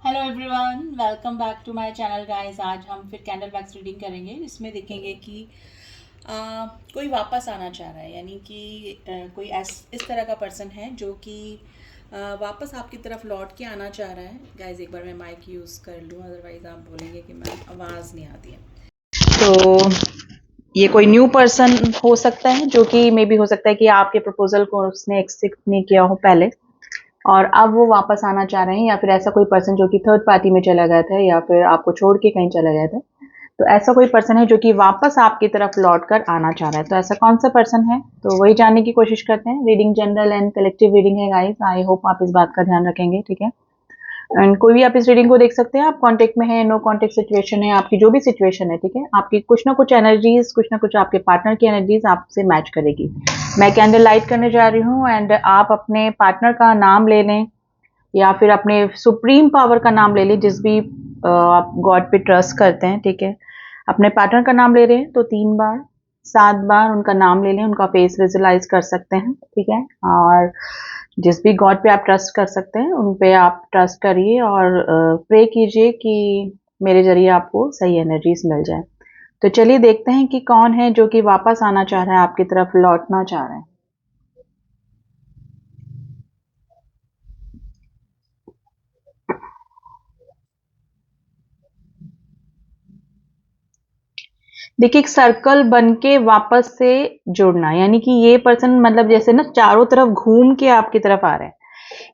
Hello everyone, welcome back to my channel guys. आज हम फिर कैंडल वैक्स रीडिंग करेंगे। इसमें देखेंगे कि कोई वापस आना चाह रहा है, यानी कि कोई इस तरह का पर्सन है जो कि वापस आपकी तरफ लौट के आना चाह रहा है। गाइस एक बार मैं माइक यूज़ कर लूँ, अदरवाइज़ आप बोलेंगे कि मैं आवाज़ नहीं आती है। तो ये कोई न्यू पर्सन हो सकता है जो कि मे बी हो सकता है कि आपके प्रपोजल को उसने एक्सेप्ट नहीं किया हो पहले और अब वो वापस आना चाह रहे हैं, या फिर ऐसा कोई पर्सन जो कि थर्ड पार्टी में चला गया था या फिर आपको छोड़ के कहीं चला गया था। तो ऐसा कोई पर्सन है जो कि वापस आपकी तरफ लौट कर आना चाह रहा है। तो ऐसा कौन सा पर्सन है, तो वही जानने की कोशिश करते हैं। Reading general and collective reading है गाइस, आई होप आप इस बात का ध्यान रखेंगे, ठीक है। एंड कोई भी आप इस रीडिंग को देख सकते हैं, आप कांटेक्ट में है, नो कांटेक्ट सिचुएशन है, आपकी जो भी सिचुएशन है, ठीक है, आपकी कुछ ना कुछ एनर्जीज, कुछ ना कुछ आपके पार्टनर की एनर्जीज आपसे मैच करेगी। मैं कैंडल लाइट करने जा रही हूँ एंड आप अपने पार्टनर का नाम ले लें या फिर अपने सुप्रीम पावर का नाम ले लें, जिस भी आप गॉड पे ट्रस्ट करते हैं, ठीक है। अपने पार्टनर का नाम ले रहे हैं तो 3 बार 7 बार उनका नाम ले लें, उनका फेस विजुलाइज कर सकते हैं, ठीक है। और जिस भी गॉड पे आप ट्रस्ट कर सकते हैं उन पे आप ट्रस्ट करिए और प्रे कीजिए कि मेरे जरिए आपको सही एनर्जीज मिल जाए। तो चलिए देखते हैं कि कौन है जो कि वापस आना चाह रहा है, आपकी तरफ लौटना चाह रहा है। देखिए, एक सर्कल बन के वापस से जुड़ना, यानी कि ये पर्सन मतलब जैसे ना चारों तरफ घूम के आपकी तरफ आ रहे हैं।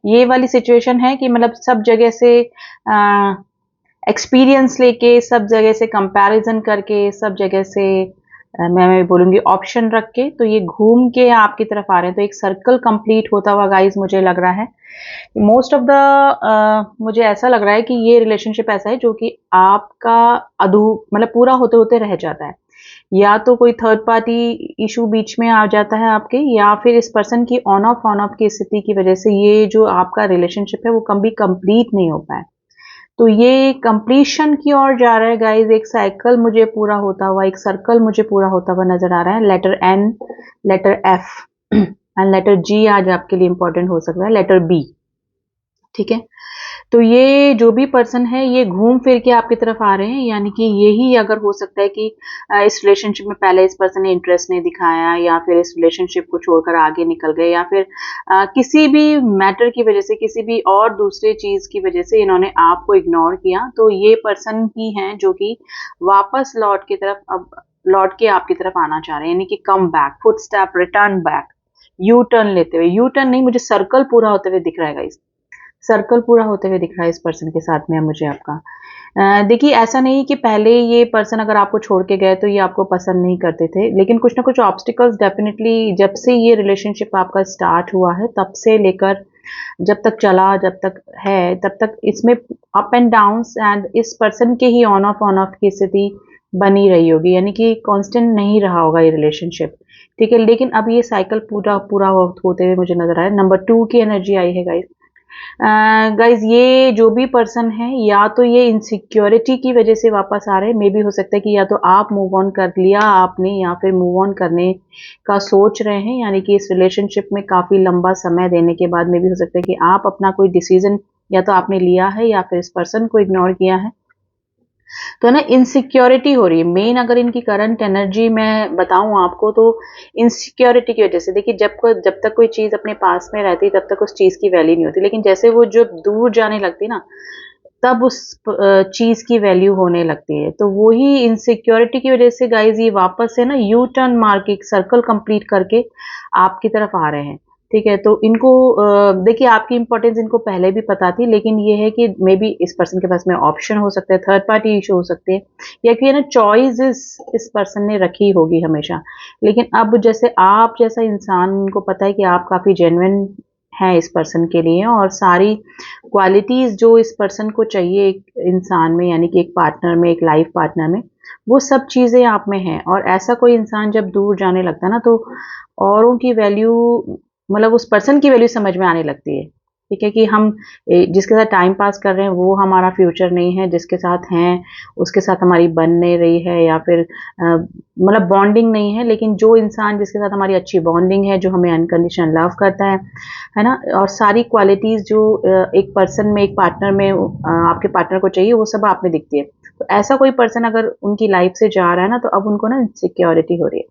ये वाली सिचुएशन है कि मतलब सब जगह से एक्सपीरियंस लेके, सब जगह से कंपैरिजन करके, सब जगह से मैं बोलूंगी ऑप्शन रख के, तो ये घूम के आपकी तरफ आ रहे हैं। तो एक सर्कल कंप्लीट होता हुआ गाइस मुझे लग रहा है। मोस्ट ऑफ द मुझे ऐसा लग रहा है कि ये रिलेशनशिप ऐसा है जो कि आपका अधू मतलब पूरा होते होते रह जाता है। या तो कोई थर्ड पार्टी इशू बीच में आ जाता है आपके, या फिर इस पर्सन की ऑन ऑफ की स्थिति की वजह से ये जो आपका रिलेशनशिप है वो कभी कंप्लीट नहीं हो पाया। तो ये कंप्लीशन की ओर जा रहा है गाइस। एक साइकिल मुझे पूरा होता हुआ, एक सर्कल मुझे पूरा होता हुआ नजर आ रहा है। Letter N, letter F and letter G आज आपके लिए इंपॉर्टेंट हो सकता है, लेटर बी, ठीक है। तो ये जो भी पर्सन है ये घूम फिर के आपकी तरफ आ रहे हैं, यानी कि यही अगर हो सकता है कि इस रिलेशनशिप में पहले इस पर्सन ने इंटरेस्ट नहीं दिखाया, या फिर इस रिलेशनशिप को छोड़कर आगे निकल गए, या फिर किसी भी मैटर की वजह से, किसी भी और दूसरे चीज की वजह से इन्होंने आपको इग्नोर किया। तो ये पर्सन ही है जो कि वापस लौट की तरफ अब लौट के आपकी तरफ आना चाह रहे हैं, यानी कि come back, foot step, return back, U turn लेते हुए। यू टर्न नहीं, मुझे सर्कल पूरा होते हुए दिख रहा है, सर्कल पूरा होते हुए दिख रहा है इस पर्सन के साथ में मुझे आपका। देखिए, ऐसा नहीं कि पहले ये पर्सन अगर आपको छोड़ के गए तो ये आपको पसंद नहीं करते थे, लेकिन कुछ ना कुछ ऑब्स्टिकल्स डेफिनेटली जब से ये रिलेशनशिप आपका स्टार्ट हुआ है तब से लेकर जब तक चला, जब तक है, तब तक इसमें अप एंड डाउन्स एंड इस पर्सन के ही ऑन ऑफ की स्थिति बनी रही होगी, यानी कि कांस्टेंट नहीं रहा होगा ये रिलेशनशिप, ठीक है। लेकिन अब ये साइकिल पूरा पूरा होते हुए मुझे नजर आया। नंबर 2 की एनर्जी आई है गाइस। गाइज ये जो भी पर्सन है, या तो ये इनसिक्योरिटी की वजह से वापस आ रहे हैं, मे भी हो सकता है कि या तो आप मूव ऑन कर लिया आपने, या फिर मूव ऑन करने का सोच रहे हैं, यानी कि इस रिलेशनशिप में काफी लंबा समय देने के बाद में भी हो सकता है कि आप अपना कोई डिसीजन या तो आपने लिया है या फिर इस पर्सन को इग्नोर किया है। तो ना इनसिक्योरिटी हो रही है मेन। अगर इनकी करंट एनर्जी मैं बताऊं आपको, तो इनसिक्योरिटी की वजह से, देखिए जब तक कोई चीज अपने पास में रहती तब तक उस चीज की वैल्यू नहीं होती, लेकिन जैसे वो जब दूर जाने लगती ना, तब उस चीज की वैल्यू होने लगती है। तो वही इनसिक्योरिटी की वजह से गाइज ये वापस से ना यू टर्न मार के, एक सर्कल कंप्लीट करके आपकी तरफ आ रहे हैं, ठीक है। तो इनको देखिए, आपकी इंपॉर्टेंस इनको पहले भी पता थी, लेकिन ये है कि मे बी इस पर्सन के पास में ऑप्शन हो सकता है, थर्ड पार्टी इशू हो सकती है, या फिर ना चॉइस इस पर्सन ने रखी होगी हमेशा। लेकिन अब जैसे आप जैसा इंसान, इनको पता है कि आप काफी जेन्युइन हैं इस पर्सन के लिए, और सारी क्वालिटीज जो इस पर्सन को चाहिए एक इंसान में, यानी कि एक पार्टनर में, एक लाइफ पार्टनर में, वो सब चीजें आप में हैं। और ऐसा कोई इंसान जब दूर जाने लगता है ना, तो औरों की वैल्यू, मतलब उस पर्सन की वैल्यू समझ में आने लगती है। ठीक है, कि हम जिसके साथ टाइम पास कर रहे हैं वो हमारा फ्यूचर नहीं है, जिसके साथ हैं उसके साथ हमारी बन नहीं रही है, या फिर मतलब बॉन्डिंग नहीं है। लेकिन जो इंसान जिसके साथ हमारी अच्छी बॉन्डिंग है, जो हमें अनकंडीशनल लव करता है ना, और सारी क्वालिटीज जो एक पर्सन में, एक पार्टनर में आपके पार्टनर को चाहिए, वो सब आप में दिखती है। तो ऐसा कोई पर्सन अगर उनकी लाइफ से जा रहा है ना, तो अब उनको ना सिक्योरिटी हो रही है।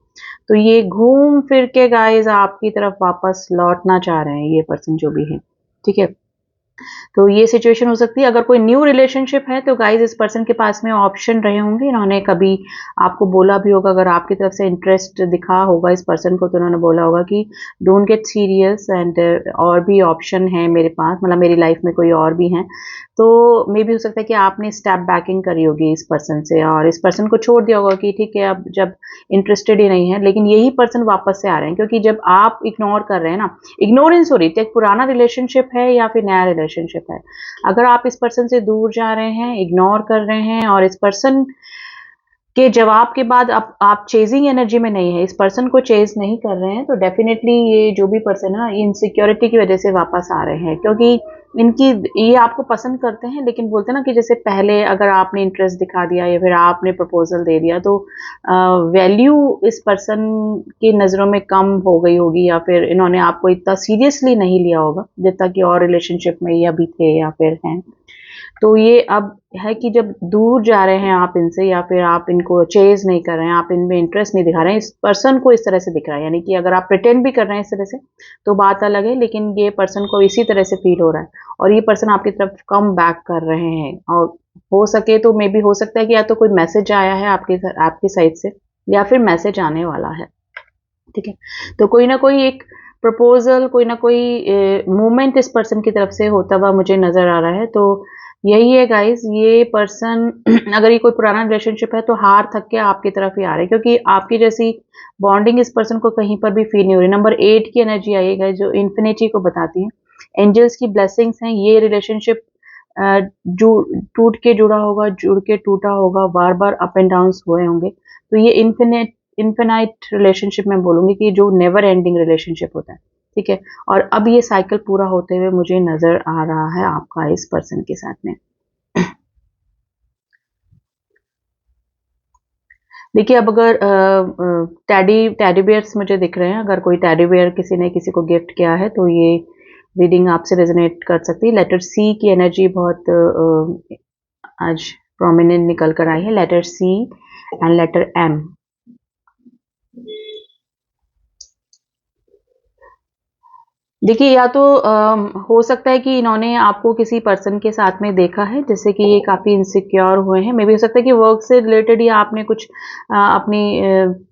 तो ये घूम फिर के गाइस आपकी तरफ वापस लौटना चाह रहे हैं ये पर्सन जो भी है, ठीक है। तो ये सिचुएशन हो सकती है। अगर कोई न्यू रिलेशनशिप है तो गाइज इस पर्सन के पास में ऑप्शन रहे होंगे, इन्होंने कभी आपको बोला भी होगा, अगर आपकी तरफ से इंटरेस्ट दिखा होगा इस पर्सन को, तो उन्होंने बोला होगा कि डोंट गेट सीरियस एंड और भी ऑप्शन है मेरे पास, मतलब मेरी लाइफ में कोई और भी हैं। तो मे भी हो सकता है कि आपने स्टेप बैकिंग करी होगी इस पर्सन से और इस पर्सन को छोड़ दिया होगा कि ठीक है अब जब इंटरेस्टेड ही नहीं है। लेकिन यही पर्सन वापस से आ रहे हैं, क्योंकि जब आप इग्नोर कर रहे हैं ना, इग्नोरेंस हो रही है, पुराना रिलेशनशिप है या फिर नया रिलेशनशिप है, अगर आप इस पर्सन से दूर जा रहे हैं, इग्नोर कर रहे हैं और इस पर्सन के जवाब के बाद आप चेजिंग एनर्जी में नहीं है, इस पर्सन को चेज नहीं कर रहे हैं, तो डेफिनेटली ये जो भी पर्सन है ना, इनसिक्योरिटी की वजह से वापस आ रहे हैं। क्योंकि इनकी ये आपको पसंद करते हैं, लेकिन बोलते हैं ना कि जैसे पहले अगर आपने इंटरेस्ट दिखा दिया या फिर आपने प्रपोजल दे दिया, तो वैल्यू इस पर्सन की नज़रों में कम हो गई होगी, या फिर इन्होंने आपको इतना सीरियसली नहीं लिया होगा जितना कि और रिलेशनशिप में ये अभी थे या फिर हैं। तो ये अब है कि जब दूर जा रहे हैं आप इनसे, या फिर आप इनको चेज नहीं कर रहे हैं, आप इनमें इंटरेस्ट नहीं दिखा रहे हैं, इस पर्सन को इस तरह से दिख रहा है, यानी कि अगर आप प्रिटेंड भी कर रहे हैं इस तरह से तो बात अलग है, लेकिन ये पर्सन को इसी तरह से फील हो रहा है और ये पर्सन आपकी तरफ कम बैक कर रहे हैं। और हो सके तो मे बी हो सकता है कि या तो कोई मैसेज आया है आपकी साइड से, या फिर मैसेज आने वाला है, ठीक है। तो कोई ना कोई एक प्रपोजल, कोई ना कोई मूवमेंट इस पर्सन की तरफ से होता हुआ मुझे नजर आ रहा है। तो यही है गाइस, ये पर्सन अगर ये कोई पुराना रिलेशनशिप है तो हार थक के आपकी तरफ ही आ रहा है, क्योंकि आपकी जैसी बॉन्डिंग इस पर्सन को कहीं पर भी फील नहीं हो रही। नंबर 8 की एनर्जी आई है जो इन्फिनिटी को बताती है, एंजल्स की ब्लेसिंग्स हैं। ये रिलेशनशिप टूट के जुड़ा होगा, जुड़ के टूटा होगा, बार बार अप एंड डाउन हुए होंगे। तो ये इन्फिनाइट रिलेशनशिप मैं बोलूंगी कि जो नेवर एंडिंग रिलेशनशिप होता है, ठीक है। और अब ये साइकिल पूरा होते हुए मुझे नजर आ रहा है आपका इस पर्सन के साथ में। देखिए, अब अगर टेडी बियर्स मुझे दिख रहे हैं, अगर कोई टेडी बियर किसी ने किसी को गिफ्ट किया है तो ये रीडिंग आपसे रेजोनेट कर सकती है। लेटर सी की एनर्जी बहुत आज प्रोमिनेंट निकल कर आई है, letter C and letter M. देखिए, या तो हो सकता है कि इन्होंने आपको किसी पर्सन के साथ में देखा है जिससे कि ये काफ़ी इनसिक्योर हुए हैं। मे बी हो सकता है कि वर्क से रिलेटेड ही आपने कुछ अपनी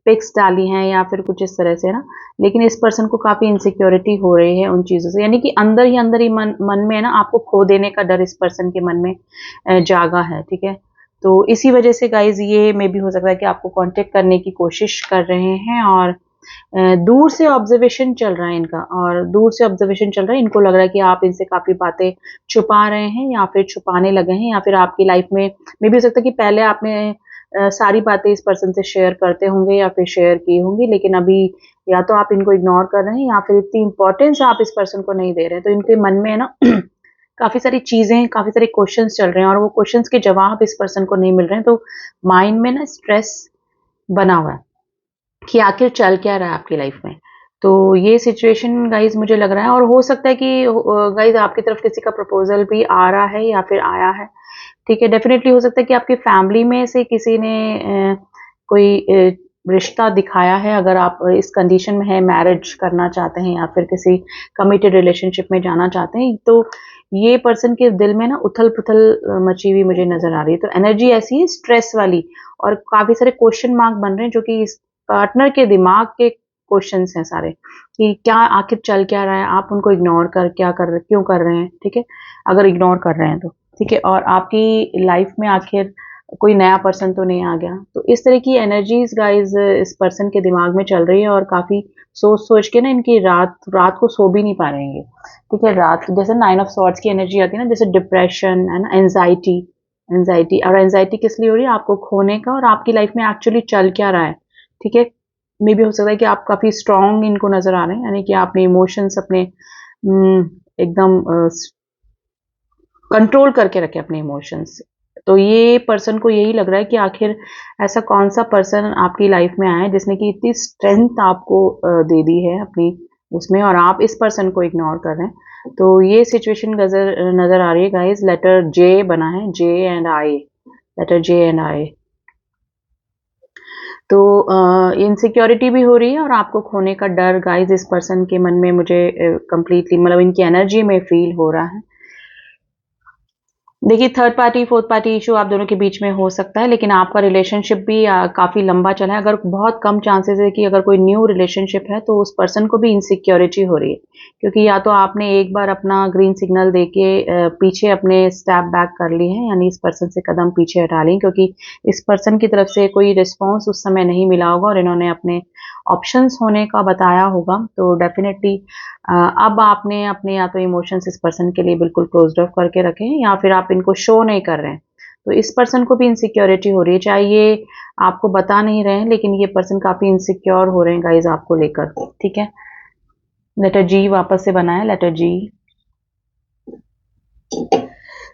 पिक्स डाली हैं या फिर कुछ इस तरह से ना, लेकिन इस पर्सन को काफ़ी इनसिक्योरिटी हो रही है उन चीज़ों से, यानी कि अंदर ही मन में है ना, आपको खो देने का डर इस पर्सन के मन में जागा है, ठीक है। तो इसी वजह से गाइज ये मे बी हो सकता है कि आपको कांटेक्ट करने की कोशिश कर रहे हैं, और दूर से ऑब्जर्वेशन चल रहा है इनका, और दूर से ऑब्जर्वेशन चल रहा है, इनको लग रहा है कि आप इनसे काफ़ी बातें छुपा रहे हैं या फिर छुपाने लगे हैं, या फिर आपकी लाइफ में मे भी हो सकता है कि पहले आपने सारी बातें इस पर्सन से शेयर करते होंगे या फिर शेयर की होंगी, लेकिन अभी या तो आप इनको इग्नोर कर रहे हैं या फिर इतनी इंपॉर्टेंस आप इस पर्सन को नहीं दे रहे हैं। तो इनके मन में है ना काफ़ी सारी चीज़ें, काफ़ी सारे क्वेश्चंस चल रहे हैं और वो क्वेश्चंस के जवाब इस पर्सन को नहीं मिल रहे हैं, तो माइंड में ना स्ट्रेस बना हुआ है कि आखिर चल क्या रहा है आपकी लाइफ में। तो ये सिचुएशन गाइज मुझे लग रहा है, और हो सकता है कि गाइज आपकी तरफ किसी का प्रपोजल भी आ रहा है या फिर आया है, ठीक है। डेफिनेटली हो सकता है कि आपकी फैमिली में से किसी ने कोई रिश्ता दिखाया है, अगर आप इस कंडीशन में है, मैरिज करना चाहते हैं या फिर किसी कमिटेड रिलेशनशिप में जाना चाहते हैं, तो ये पर्सन के दिल में ना उथल पुथल मची हुई मुझे नजर आ रही है। तो एनर्जी ऐसी है स्ट्रेस वाली, और काफी सारे क्वेश्चन मार्क बन रहे हैं जो कि इस पार्टनर के दिमाग के क्वेश्चंस हैं सारे, कि क्या आखिर चल क्या रहा है, आप उनको इग्नोर कर क्यों कर रहे हैं, ठीक है, अगर इग्नोर कर रहे हैं तो ठीक है, और आपकी लाइफ में आखिर कोई नया पर्सन तो नहीं आ गया। तो इस तरह की एनर्जीज गाइज इस पर्सन के दिमाग में चल रही है, और काफी सोच सोच के ना इनकी रात को सो भी नहीं पा रहे हैं, ठीक है। रात जैसे 9 ऑफ सॉर्ड्स की एनर्जी आती है ना, जैसे डिप्रेशन है ना, एंजाइटी, और एंजाइटी किस लिए हो रही है, आपको खोने का, और आपकी लाइफ में एक्चुअली चल क्या रहा है, ठीक है। मे भी हो सकता है कि आप काफ़ी स्ट्रॉन्ग इनको नज़र आ रहे हैं, यानी कि आपने इमोशंस अपने एकदम कंट्रोल करके रखे अपने इमोशंस। तो ये पर्सन को यही लग रहा है कि आखिर ऐसा कौन सा पर्सन आपकी लाइफ में आया है जिसने कि इतनी स्ट्रेंथ आपको दे दी है अपनी उसमें, और आप इस पर्सन को इग्नोर कर रहे हैं। तो ये सिचुएशन नजर आ रही है गाइस। लेटर जे बना है, J and I, letter J and I. तो इनसिक्योरिटी भी हो रही है और आपको खोने का डर गाइस इस पर्सन के मन में मुझे कंप्लीटली मतलब इनकी एनर्जी में फील हो रहा है। देखिए, third party fourth party issue आप दोनों के बीच में हो सकता है, लेकिन आपका रिलेशनशिप भी काफ़ी लंबा चला है। अगर बहुत कम चांसेस है कि अगर कोई न्यू रिलेशनशिप है तो उस पर्सन को भी इनसिक्योरिटी हो रही है, क्योंकि या तो आपने एक बार अपना ग्रीन सिग्नल देके पीछे अपने स्टेप बैक कर ली है, यानी इस पर्सन से कदम पीछे हटा ली, क्योंकि इस पर्सन की तरफ से कोई रिस्पॉन्स उस समय नहीं मिला होगा और इन्होंने अपने ऑप्शंस होने का बताया होगा। तो डेफिनेटली अब आपने अपने या तो इमोशंस इस पर्सन के लिए बिल्कुल क्लोज्ड ऑफ करके रखे हैं या फिर आप इनको शो नहीं कर रहे हैं। तो इस पर्सन को भी इनसिक्योरिटी हो रही है, चाहे ये आपको बता नहीं रहे हैं, लेकिन ये पर्सन काफी इनसिक्योर हो रहे हैं गाइज आपको लेकर। ठीक है, लेटर जी वापस से बना है, लेटर जी।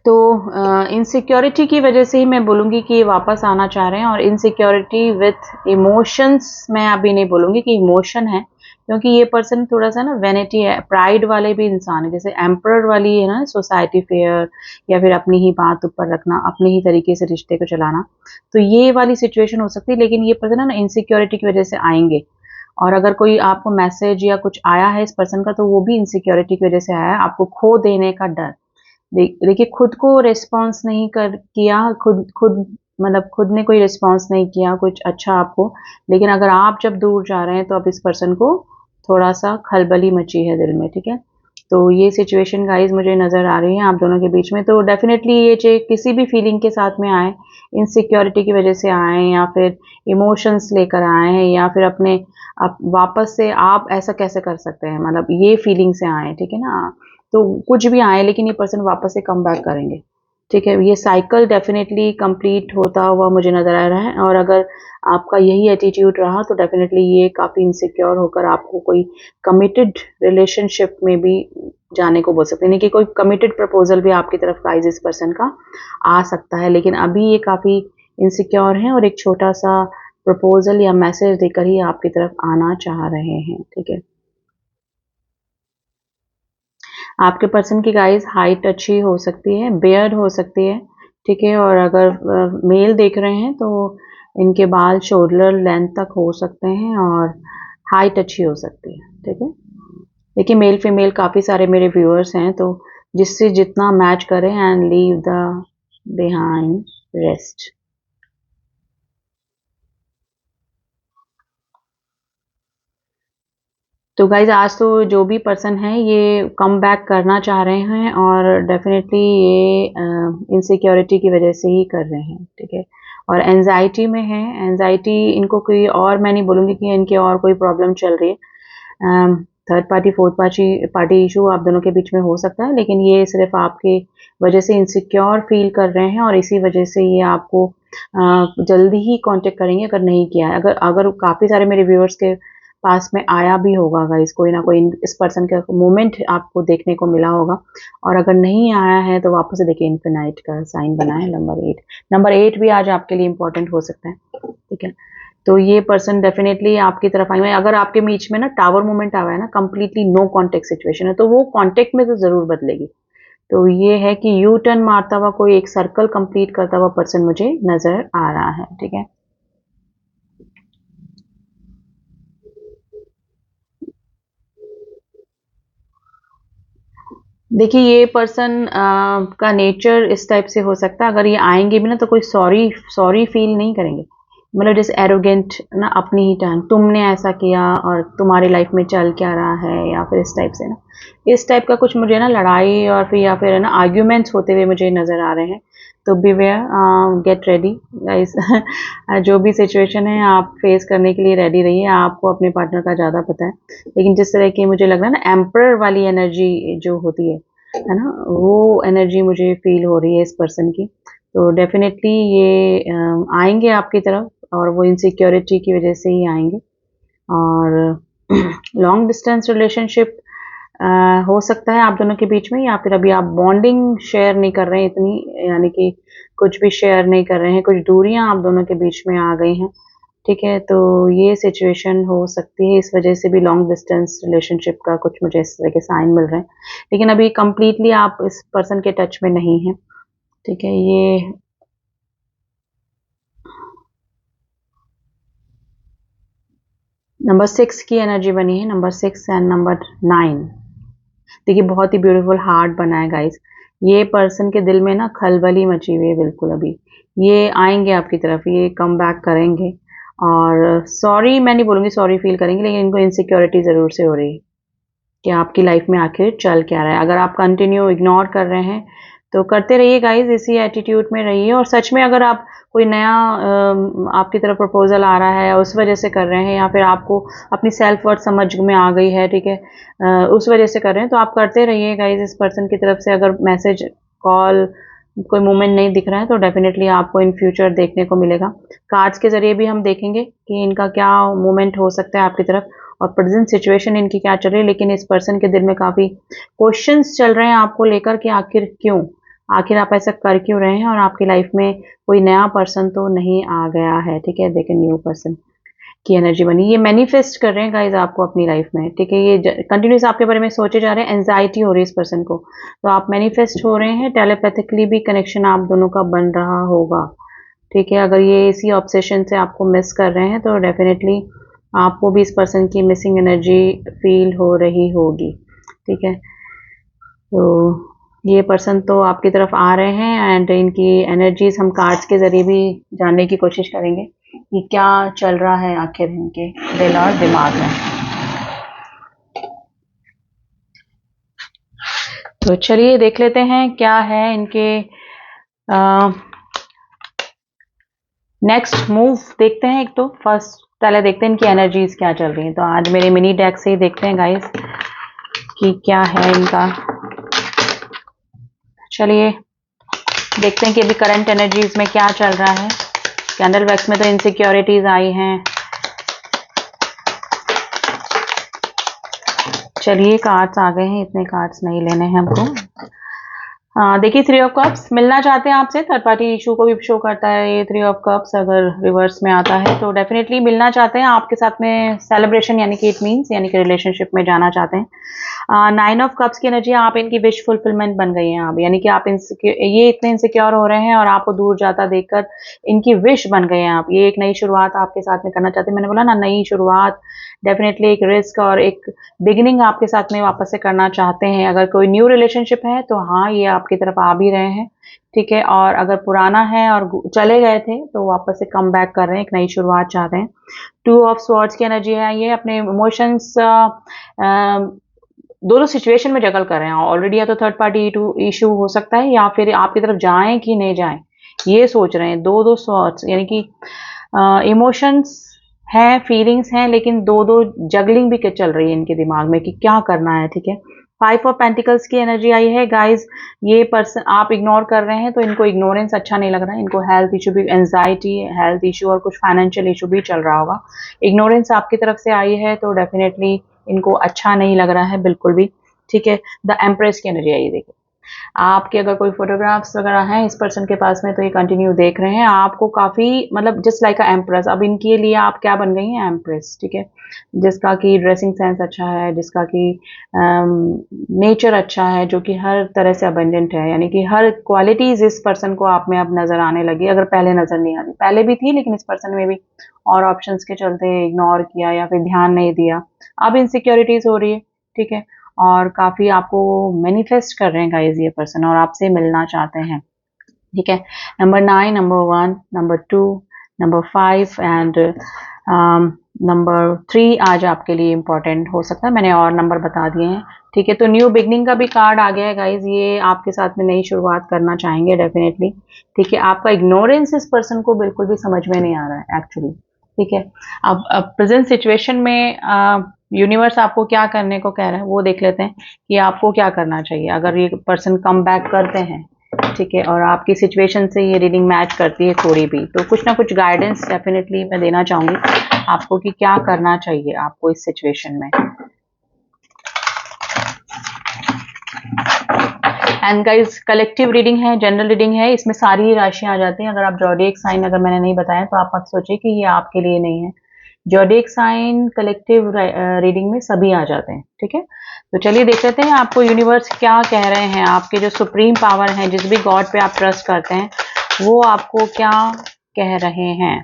तो इनसिक्योरिटी की वजह से ही मैं बोलूँगी कि ये वापस आना चाह रहे हैं, और इनसिक्योरिटी विथ इमोशंस मैं अभी नहीं बोलूँगी कि इमोशन है, क्योंकि ये पर्सन थोड़ा सा ना वैनिटी है, प्राइड वाले भी इंसान है, जैसे एम्परर वाली है ना, सोसाइटी फेयर या फिर अपनी ही बात ऊपर रखना, अपने ही तरीके से रिश्ते को चलाना। तो ये वाली सिचुएशन हो सकती है, लेकिन ये पर्सन है ना इनसिक्योरिटी की वजह से आएंगे। और अगर कोई आपको मैसेज या कुछ आया है इस पर्सन का, तो वो भी इनसिक्योरिटी की वजह से आया है, आपको खो देने का डर। देखिए, खुद को रिस्पॉन्स नहीं कर किया, खुद खुद मतलब खुद ने कोई रिस्पॉन्स नहीं किया कुछ अच्छा आपको, लेकिन अगर आप जब दूर जा रहे हैं तो अब इस पर्सन को थोड़ा सा खलबली मची है दिल में। ठीक है, तो ये सिचुएशन गाइज मुझे नज़र आ रही है आप दोनों के बीच में। तो डेफिनेटली ये चाहे किसी भी फीलिंग के साथ में आए, इनसिक्योरिटी की वजह से आए या फिर इमोशंस लेकर आए हैं या फिर अपने वापस से आप ऐसा कैसे कर सकते हैं, मतलब ये फीलिंग से आए, ठीक है ना। तो कुछ भी आए, लेकिन ये पर्सन वापस से कम बैक करेंगे। ठीक है, ये साइकिल डेफिनेटली कंप्लीट होता हुआ मुझे नजर आ रहा है, और अगर आपका यही एटीट्यूड रहा तो डेफिनेटली ये काफ़ी इनसिक्योर होकर आपको कोई कमिटेड रिलेशनशिप में भी जाने को बोल सकते हैं, कि कोई कमिटेड प्रपोजल भी आपकी तरफ गाइस इस पर्सन का आ सकता है, लेकिन अभी ये काफ़ी इनसिक्योर हैं और एक छोटा सा प्रपोजल या मैसेज देकर ही आपकी तरफ आना चाह रहे हैं। ठीक है, आपके पर्सन की गाइस हाइट अच्छी हो सकती है, बेयर्ड हो सकती है। ठीक है, और अगर मेल देख रहे हैं तो इनके बाल शोल्डर लेंथ तक हो सकते हैं और हाइट अच्छी हो सकती है। ठीक है, देखिए मेल फीमेल काफ़ी सारे मेरे व्यूअर्स हैं, तो जिससे जितना मैच करें and leave the behind rest. तो गाइज आज तो जो भी पर्सन है ये कम बैक करना चाह रहे हैं, और डेफिनेटली ये इनसिक्योरिटी की वजह से ही कर रहे हैं। ठीक है, और एनजाइटी में है, एनजाइटी इनको कोई और मैं नहीं बोलूँगी कि इनके और कोई प्रॉब्लम चल रही है। Third party fourth party issue आप दोनों के बीच में हो सकता है, लेकिन ये सिर्फ आपके वजह से इनसिक्योर फील कर रहे हैं, और इसी वजह से ये आपको जल्दी ही कांटेक्ट करेंगे अगर नहीं किया है। अगर अगर काफ़ी सारे मेरे व्यूअर्स के पास में आया भी होगा गाइस, कोई ना कोई इस पर्सन का मोमेंट आपको देखने को मिला होगा, और अगर नहीं आया है तो वापस से देखिए इन्फिनाइट का साइन बना है, नंबर 8 भी आज आपके लिए इंपॉर्टेंट हो सकता है। ठीक है, तो ये पर्सन डेफिनेटली आपकी तरफ आएंगे। अगर आपके बीच में ना टावर मोमेंट आया है ना, कंप्लीटली नो कांटेक्ट सिचुएशन है, तो वो कांटेक्ट में तो जरूर बदलेगी। तो ये है कि यू टर्न मारता हुआ कोई एक सर्कल कंप्लीट करता हुआ पर्सन मुझे नजर आ रहा है। ठीक है, देखिए ये पर्सन का नेचर इस टाइप से हो सकता है, अगर ये आएंगे भी ना तो कोई सॉरी सॉरी फील नहीं करेंगे, मतलब जैसे एरोगेंट ना, अपनी ही टर्न, तुमने ऐसा किया और तुम्हारी लाइफ में चल क्या रहा है, या फिर इस टाइप से ना, इस टाइप का कुछ मुझे ना लड़ाई और फिर या फिर ना आर्ग्यूमेंट्स होते हुए मुझे नज़र आ रहे हैं। तो बिवेयर, गेट रेडी गाइस। जो भी सिचुएशन है आप फेस करने के लिए रेडी रहिए, आपको अपने पार्टनर का ज़्यादा पता है, लेकिन जिस तरह की मुझे लग रहा है ना एम्पर वाली एनर्जी जो होती है ना, वो एनर्जी मुझे फील हो रही है इस पर्सन की। तो डेफिनेटली ये आएंगे आपकी तरफ, और वो इनसिक्योरिटी की वजह से ही आएंगे। और लॉन्ग डिस्टेंस रिलेशनशिप हो सकता है आप दोनों के बीच में, या फिर अभी आप बॉन्डिंग शेयर नहीं कर रहे हैं इतनी, यानी कि कुछ भी शेयर नहीं कर रहे हैं, कुछ दूरियां आप दोनों के बीच में आ गई हैं। ठीक है, तो ये सिचुएशन हो सकती है, इस वजह से भी लॉन्ग डिस्टेंस रिलेशनशिप का कुछ मुझे इस तरह के साइन मिल रहे हैं। लेकिन अभी कंप्लीटली आप इस पर्सन के टच में नहीं हैं। ठीक है, ये नंबर 6 की एनर्जी बनी है, नंबर 6 एंड नंबर 9। देखिए बहुत ही ब्यूटीफुल हार्ट बना है गाइस। ये पर्सन के दिल में ना खलबली मची हुई है बिल्कुल अभी। ये आएंगे आपकी तरफ, ये कम बैक करेंगे, और सॉरी मैं नहीं बोलूँगी सॉरी फील करेंगे, लेकिन इनको इनसिक्योरिटी ज़रूर से हो रही है कि आपकी लाइफ में आखिर चल क्या रहा है। अगर आप कंटिन्यू इग्नोर कर रहे हैं तो करते रहिए गाइज, इसी एटीट्यूड में रहिए। और सच में अगर आप कोई नया आपकी तरफ प्रपोजल आ रहा है उस वजह से कर रहे हैं, या फिर आपको अपनी सेल्फ वर्थ समझ में आ गई है, ठीक है, उस वजह से कर रहे हैं, तो आप करते रहिए गाइज। इस पर्सन की तरफ से अगर मैसेज, कॉल, कोई मूवमेंट नहीं दिख रहा है तो डेफिनेटली आपको इन फ्यूचर देखने को मिलेगा। कार्ड्स के जरिए भी हम देखेंगे कि इनका क्या मूवमेंट हो सकता है आपकी तरफ, और प्रेजेंट सिचुएशन इनकी क्या चल रही है। लेकिन इस पर्सन के दिल में काफ़ी क्वेश्चंस चल रहे हैं आपको लेकर कि आखिर क्यों, आखिर आप ऐसा कर क्यों रहे हैं, और आपकी लाइफ में कोई नया पर्सन तो नहीं आ गया है। ठीक है, देखिए न्यू पर्सन की एनर्जी बनी, ये मैनिफेस्ट कर रहे हैं गाइज आपको अपनी लाइफ में। ठीक है, ये कंटिन्यूस आपके बारे में सोचे जा रहे हैं, एंजाइटी हो रही है इस पर्सन को, तो आप मैनिफेस्ट हो रहे हैं। टेलीपैथिकली भी कनेक्शन आप दोनों का बन रहा होगा। ठीक है, अगर ये इसी ऑब्सेशन से आपको मिस कर रहे हैं तो डेफिनेटली आपको भी इस पर्सन की मिसिंग एनर्जी फील हो रही होगी। ठीक है, तो ये पर्सन तो आपकी तरफ आ रहे हैं, एंड इनकी एनर्जीज हम कार्ड्स के जरिए भी जानने की कोशिश करेंगे कि क्या चल रहा है आखिर इनके दिल और दिमाग में। तो चलिए देख लेते हैं क्या है इनके नेक्स्ट मूव। देखते हैं, एक तो फर्स्ट पहले देखते हैं इनकी एनर्जीज क्या चल रही हैं। तो आज मेरे मिनी डेक से ही देखते हैं गाइस कि क्या है इनका। चलिए देखते हैं कि अभी करंट एनर्जीज में क्या चल रहा है। कैंडल वैक्स में तो इनसिक्योरिटीज आई हैं। चलिए कार्ड्स आ गए हैं, इतने कार्ड्स नहीं लेने हैं हमको। देखिए 3 ऑफ कप्स मिलना चाहते हैं आपसे, थर्ड पार्टी इशू को भी शो करता है ये 3 ऑफ कप्स अगर रिवर्स में आता है, तो डेफिनेटली मिलना चाहते हैं आपके साथ में सेलिब्रेशन, यानी कि इट मीन्स यानी कि रिलेशनशिप में जाना चाहते हैं। 9 ऑफ कप्स की एनर्जी, आप इनकी विश फुलफिलमेंट बन गई हैं आप, यानी कि आप ये इतने इनसिक्योर हो रहे हैं और आपको दूर जाता देखकर इनकी विश बन गए हैं आप। ये एक नई शुरुआत आपके साथ में करना चाहते हैं। मैंने बोला ना, नई शुरुआत, डेफिनेटली एक रिस्क और एक बिगिनिंग आपके साथ में वापस से करना चाहते हैं। अगर कोई न्यू रिलेशनशिप है तो हाँ, ये आपकी तरफ आ भी रहे हैं। ठीक है, और अगर पुराना है और चले गए थे तो वापस से कम बैक कर रहे हैं, एक नई शुरुआत चाहते हैं। 2 ऑफ स्वॉर्ड्स की एनर्जी है, ये अपने इमोशंस दोनों सिचुएशन में जगल कर रहे हैं ऑलरेडी। या तो थर्ड पार्टी इशू हो सकता है, या फिर आपकी तरफ जाएं कि नहीं जाएं ये सोच रहे हैं। दो स्वॉर्ड्स यानी कि इमोशंस हैं, फीलिंग्स हैं, लेकिन दो जगलिंग भी चल रही है इनके दिमाग में कि क्या करना है। ठीक है, 5 ऑफ पेंटिकल्स की एनर्जी आई है गाइज। ये पर्सन आप इग्नोर कर रहे हैं तो इनको इग्नोरेंस अच्छा नहीं लग रहा है, इनको हेल्थ इशू भी, एंजाइटी, हेल्थ इशू और कुछ फाइनेंशियल इशू भी चल रहा होगा। इग्नोरेंस आपकी तरफ से आई है तो डेफिनेटली इनको अच्छा नहीं लग रहा है बिल्कुल भी। ठीक है, द एम्प्रेस की एनर्जी आई, देखिए आपके अगर कोई फोटोग्राफ्स वगैरह हैं इस पर्सन के पास में तो ये कंटिन्यू देख रहे हैं आपको, काफ़ी मतलब जस्ट लाइक अ एम्प्रेस। अब इनके लिए आप क्या बन गई हैं, एम्प्रेस। ठीक है, जिसका कि ड्रेसिंग सेंस अच्छा है, जिसका कि नेचर अच्छा है, जो कि हर तरह से अबंडेंट है, यानी कि हर क्वालिटीज इस पर्सन को आप में अब नज़र आने लगी। अगर पहले नज़र नहीं आती, पहले भी थी लेकिन इस पर्सन में भी और ऑप्शंस के चलते इग्नोर किया या फिर ध्यान नहीं दिया। अब इनसिक्योरिटीज हो रही है। ठीक है, और काफ़ी आपको मैनिफेस्ट कर रहे हैं गाइज ये पर्सन, और आपसे मिलना चाहते हैं। ठीक है, number 9, number 1, number 2, number 5 and number 3 आज आपके लिए इम्पोर्टेंट हो सकता है। मैंने और नंबर बता दिए हैं। ठीक है, तो न्यू बिगनिंग का भी कार्ड आ गया है गाइज। ये आपके साथ में नई शुरुआत करना चाहेंगे डेफिनेटली। ठीक है, आपका इग्नोरेंस इस पर्सन को बिल्कुल भी समझ में नहीं आ रहा है एक्चुअली। ठीक है, अब प्रेजेंट सिचुएशन में यूनिवर्स आपको क्या करने को कह रहा है वो देख लेते हैं कि आपको क्या करना चाहिए अगर ये पर्सन कम बैक करते हैं। ठीक है, और आपकी सिचुएशन से ये रीडिंग मैच करती है थोड़ी भी, तो कुछ ना कुछ गाइडेंस डेफिनेटली मैं देना चाहूँगी आपको कि क्या करना चाहिए आपको इस सिचुएशन में। एंड गाइस कलेक्टिव रीडिंग है, जनरल रीडिंग है, इसमें सारी राशियां आ जाती हैं। अगर आप ज़ोडिएक साइन अगर मैंने नहीं बताया तो आप मत सोचिए कि ये आपके लिए नहीं है। ज़ोडिएक साइन कलेक्टिव रीडिंग में सभी आ जाते हैं, ठीक है। तो चलिए देख लेते हैं आपको यूनिवर्स क्या कह रहे हैं, आपके जो सुप्रीम पावर हैं, जिस भी गॉड पे आप ट्रस्ट करते हैं, वो आपको क्या कह रहे हैं।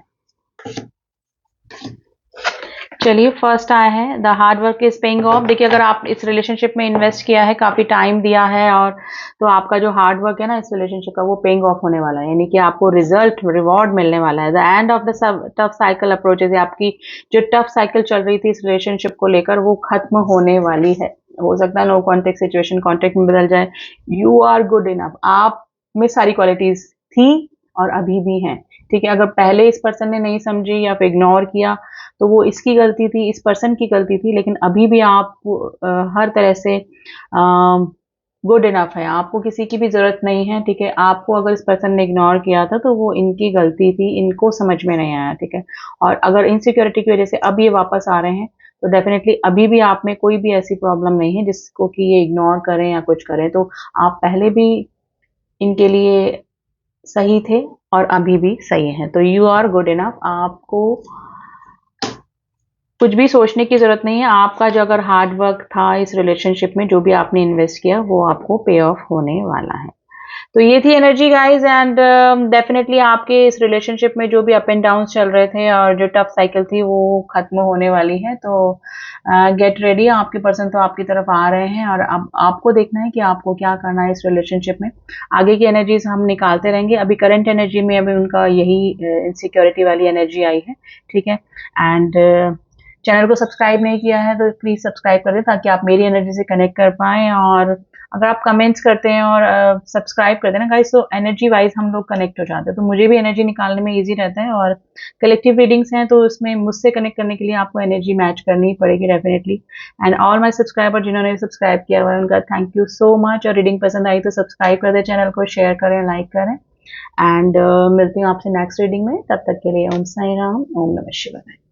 चलिए फर्स्ट आया है the hard work is paying off. देखिए अगर आप इस रिलेशनशिप में इन्वेस्ट किया है, काफी टाइम दिया है, और तो आपका जो हार्ड वर्क है ना इस रिलेशनशिप का, वो पेइंग ऑफ होने वाला है, यानी कि आपको रिजल्ट रिवॉर्ड मिलने वाला है। The end of the tough cycle approaches, आपकी जो टफ साइकिल चल रही थी इस रिलेशनशिप को लेकर वो खत्म होने वाली है। हो सकता है नो कॉन्टेक्ट सिचुएशन कॉन्टेक्ट में बदल जाए। यू आर गुड इनफ, आप में सारी क्वालिटीज थी और अभी भी हैं, ठीक है। अगर पहले इस पर्सन ने नहीं समझी या फिर इग्नोर किया तो वो इसकी गलती थी, इस पर्सन की गलती थी, लेकिन अभी भी आप हर तरह से गुड इनफ है, आपको किसी की भी जरूरत नहीं है, ठीक है। आपको अगर इस पर्सन ने इग्नोर किया था तो वो इनकी गलती थी, इनको समझ में नहीं आया, ठीक है। और अगर इनसिक्योरिटी की वजह से अब ये वापस आ रहे हैं तो डेफिनेटली अभी भी आप में कोई भी ऐसी प्रॉब्लम नहीं है जिसको कि ये इग्नोर करें या कुछ करें। तो आप पहले भी इनके लिए सही थे और अभी भी सही हैं। तो यू आर गुड इनफ, आपको कुछ भी सोचने की जरूरत नहीं है। आपका जो अगर हार्ड वर्क था इस रिलेशनशिप में, जो भी आपने इन्वेस्ट किया वो आपको पे ऑफ होने वाला है। तो ये थी एनर्जी गाइज, एंड डेफिनेटली आपके इस रिलेशनशिप में जो भी अप एंड डाउन चल रहे थे और जो टफ साइकिल थी वो खत्म होने वाली है। तो गेट रेडी, आपके पर्सन तो आपकी तरफ आ रहे हैं और अब आपको देखना है कि आपको क्या करना है इस रिलेशनशिप में। आगे की एनर्जीज हम निकालते रहेंगे। अभी करंट एनर्जी में अभी उनका यही इनसिक्योरिटी वाली एनर्जी आई है, ठीक है। एंड चैनल को सब्सक्राइब नहीं किया है तो प्लीज सब्सक्राइब कर दें ताकि आप मेरी एनर्जी से कनेक्ट कर पाएं। और अगर आप कमेंट्स करते हैं और सब्सक्राइब करते हैं ना गाइस, तो एनर्जी वाइज हम लोग कनेक्ट हो जाते हैं, तो मुझे भी एनर्जी निकालने में इजी रहता है। और कलेक्टिव रीडिंग्स हैं तो उसमें मुझसे कनेक्ट करने के लिए आपको एनर्जी मैच करनी पड़ेगी definitely. And all my subscriber जिन्होंने सब्सक्राइब किया हुआ है उनका थैंक यू सो मच। और रीडिंग पसंद आई तो सब्सक्राइब कर दें चैनल को, शेयर करें, लाइक करें। एंड मिलती हूँ आपसे नेक्स्ट रीडिंग में, तब तक के लिए ओम साई राम, ओम नमः शिवाय।